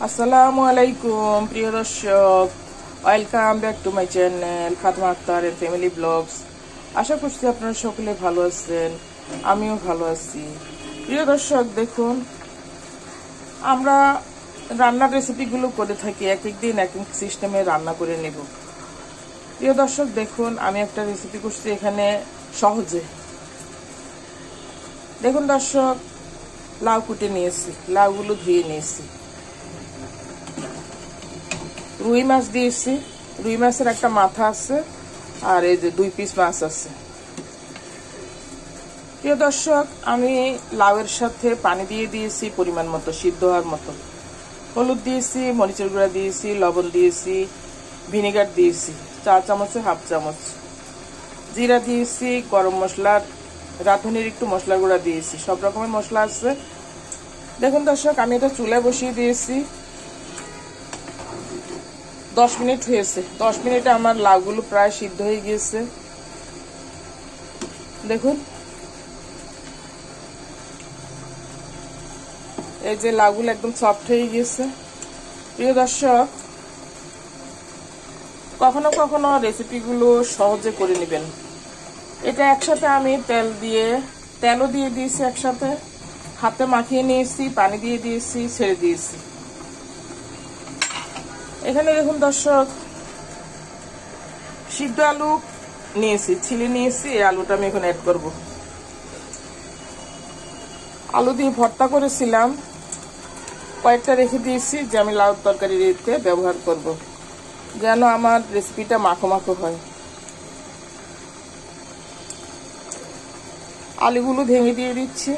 আসসালামু আলাইকুম প্রিয় দর্শক, welcome back to my channel Fatema Akter and family vlogs. আশা করছি আপনারা সকলে ভালো আছেন, আমিও ভালো আছি। প্রিয় দর্শক, দেখুন আমরা রান্নার রেসিপিগুলো করে থাকি, এক এক দিন এক এক সিস্টেমে রান্না করে নেব। প্রিয় দর্শক, দেখুন আমি একটা রেসিপি করছি এখানে সহজে। দেখুন দর্শক, লাউ কুটে নিয়েছি, লাউগুলো ধুয়ে নিয়েছি, রুই মাছ দিয়েছি, রুই মাছের একটা মাথা আছে আর এই যে 2 পিস মাছ আছে। প্রিয় দর্শক, আমি লাউয়ের সাথে পানি দিয়ে দিয়েছি পরিমাণ মতো, সিদ্ধ হওয়ার মতো। হলুদ দিয়েছি, মরিচের গুঁড়া দিয়েছি, লবণ দিয়েছি, ভিনেগার দিয়েছি 4 চামচে হাফ চামচ, জিরা দিয়েছি, গরম মশলার রাঁধুনির একটু মশলা গুঁড়া দিয়েছি, সব রকমের মশলা আছে। দেখুন দর্শক, আমি এটা চুলায় বসিয়ে দিয়েছি, 10 মিনিট হয়েছে। 10 মিনিটে আমার লাউগুলো প্রায় সিদ্ধ হয়ে গিয়েছে। দেখুন এই যে লাউগুলো একদম সফট হয়ে গিয়েছে। প্রিয় দর্শক, কখনো কখনো রেসিপিগুলো সহজে করে নেবেন। এটা একসাথে আমি তেলও দিয়ে দিয়েছি, একসাথে হাতে মাখিয়ে নিয়েছি, পানি দিয়ে দিয়েছি, ছেড়ে দিয়েছি। এখানে দেখুন দর্শক, সিদ্ধ আলু নিয়েছি, ছিলে নিয়েছি, এই আলুটা আমি এখন অ্যাড করব। আলু দিয়ে ভর্তা করেছিলাম, কয়েকটা রেখে দিয়েছি যে আমি লাউ তরকারিতে ব্যবহার করব, যেন আমার রেসিপিটা মাখো মাখো হয়। আলুগুলো ভেঙে দিয়ে দিচ্ছি।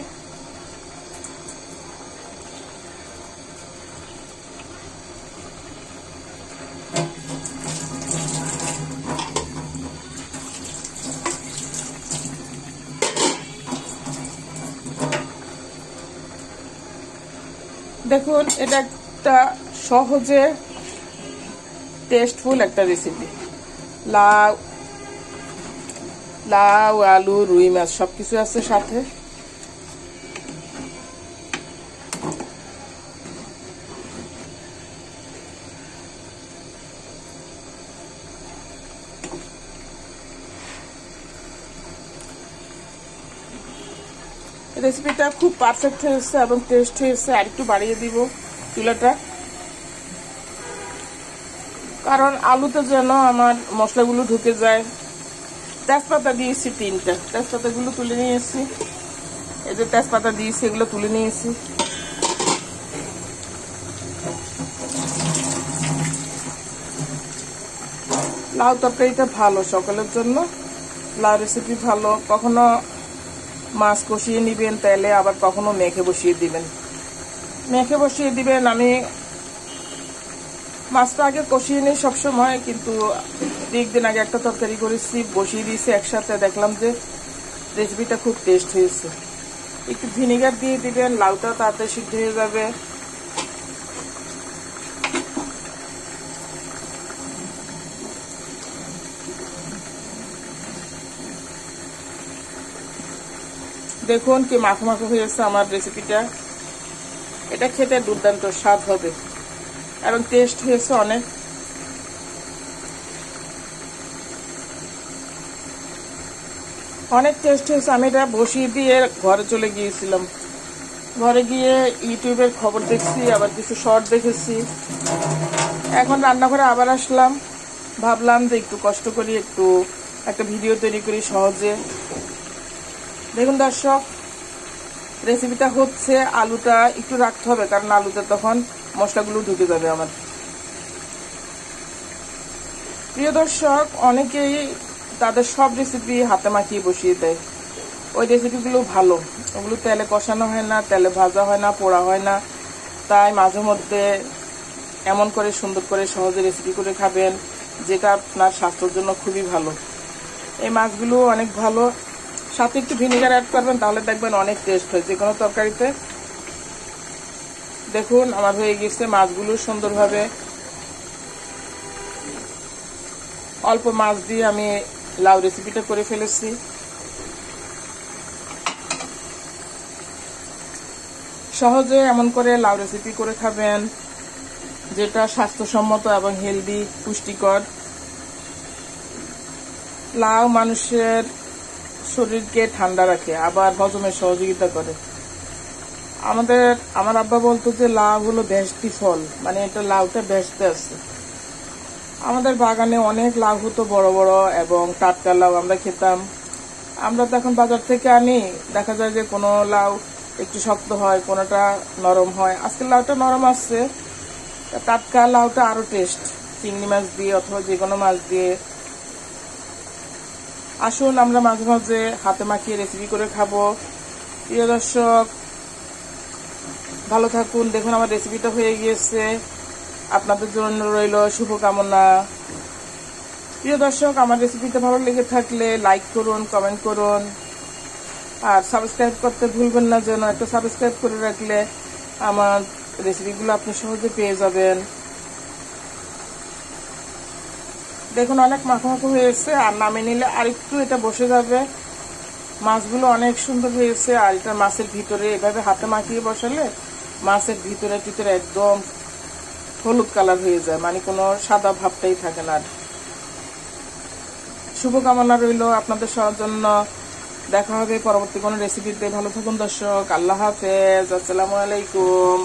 দেখুন, এটা একটা সহজে টেস্টফুল একটা রেসিপি। লাউ আলু, রুই মাছ সবকিছু আছে সাথে। রেসিপিটা খুব পারফেক্ট হয়েছে এবং টেস্ট হয়েছে। আর একটু বাড়িয়ে দিব চুলাটা, কারণ আলুতে যেন আমার মশলাগুলো ঢুকে যায়। তেজপাতা দিয়েছি 3টা, তেজপাতাগুলো তুলে নিয়েছি। এই যে তেজপাতা দিয়েছি, এগুলো তুলে নিয়েছি। লাউ তরকারিটা ভালো সকলের জন্য, লাউ রেসিপি ভালো। কখনো মাছ কষিয়ে নিবেন তেলে, আবার কখনো মেখে বসিয়ে দিবেন। আমি মাছটা আগে কষিয়ে নিই সবসময়, কিন্তু 1 দিন আগে একটা তরকারি করেছি, বসিয়ে দিয়েছি একসাথে, দেখলাম যে রেসিপিটা খুব টেস্ট হয়েছে। একটু ভিনেগার দিয়ে দিবেন, লাউটা তাড়াতাড়ি সিদ্ধ হয়ে যাবে। দেখুন কি মাখো মাখো হয়েছে আমার রেসিপিটা। এটা খেতে দুর্দান্ত স্বাদ হবে এবং টেস্ট হয়েছে অনেক। টেস্ট হয়েছে। আমি এটা বসিয়ে দিয়ে ঘরে চলে গিয়েছিলাম। ঘরে গিয়ে ইউটিউবের খবর দেখছি, আবার কিছু শর্ট দেখেছি। এখন রান্নাঘরে আবার আসলাম, ভাবলাম যে একটু কষ্ট করি, একটু একটা ভিডিও তৈরি করি সহজে। দেখুন দর্শক, রেসিপিটা হচ্ছে, আলুটা একটু রাখতে হবে, কারণ আলুতে তখন মশলাগুলো ঢুকে যাবে আমার। প্রিয় দর্শক, অনেকেই তাদের সব রেসিপি হাতে মাখিয়ে বসিয়ে দেয়। ওই রেসিপিগুলো ভালো, ওগুলো তেলে কষানো হয় না, তেলে ভাজা হয় না, পোড়া হয় না। তাই মাঝে মধ্যে এমন করে সুন্দর করে সহজে রেসিপি করে খাবেন, যেটা আপনার স্বাস্থ্যের জন্য খুবই ভালো। এই মাছগুলো অনেক ভালো, সাথে একটু ভিনেগার অ্যাড করবেন, তাহলে দেখবেন অনেক টেস্ট হয় যে কোনো তরকারিতে। দেখুন আমার হয়ে গেছে মাছগুলো সুন্দরভাবে। অল্প মাছ দিয়ে আমি লাউ রেসিপিটা করে ফেলেছি। সহজে এমন করে লাউ রেসিপি করে খাবেন, যেটা স্বাস্থ্যসম্মত এবং হেলদি, পুষ্টিকর। লাউ মানুষের শরীরকে ঠান্ডা রাখে, আবার হজমের সহযোগিতা করে। আমার আব্বা বলতো যে লাউ হলো ভেস্তি ফল, মানে এটা লাউটা ভেস্তে আছে। আমাদের বাগানে অনেক লাউ হতো, বড় বড় এবং টাটকা লাউ আমরা খেতাম। আমরা তো এখন বাজার থেকে আনি, দেখা যায় যে কোনো লাউ একটু শক্ত হয়, কোনোটা নরম হয়। আজকের লাউটা নরম আসছে, টাটকা লাউটা আরো টেস্ট, চিংড়ি মাছ দিয়ে অথবা যে কোনো মাছ দিয়ে। আসুন আমরা মাঝে মাঝে হাতে মাখিয়ে রেসিপি করে খাবো। প্রিয় দর্শক, ভালো থাকুন। দেখুন আমার রেসিপিটা হয়ে গিয়েছে, আপনাদের জন্য রইল শুভকামনা। প্রিয় দর্শক, আমার রেসিপিটা ভালো লেগে থাকলে লাইক করুন, কমেন্ট করুন, আর সাবস্ক্রাইব করতে ভুলবেন না যেন। একটা সাবস্ক্রাইব করে রাখলে আমার রেসিপিগুলো আপনি সহজে পেয়ে যাবেন। দেখুন অনেক মাখো মাখো হয়েছে, আর নামিয়ে নিলে আরেকটু এটা বসে যাবে। মাছগুলো অনেক সুন্দর হয়েছে, আর এটা মাছের ভিতরে এভাবে হাতে মাখিয়ে বসালে মাছের ভিতরে একদম হলুদ কালার হয়ে যায়, মানে কোনো সাদা ভাবটাই থাকে না। শুভকামনা রইল আপনাদের সবার জন্য। দেখা হবে পরবর্তী কোনো রেসিপিতে। ভালো থাকুন দর্শক। আল্লাহ হাফেজ। আসসালামু আলাইকুম।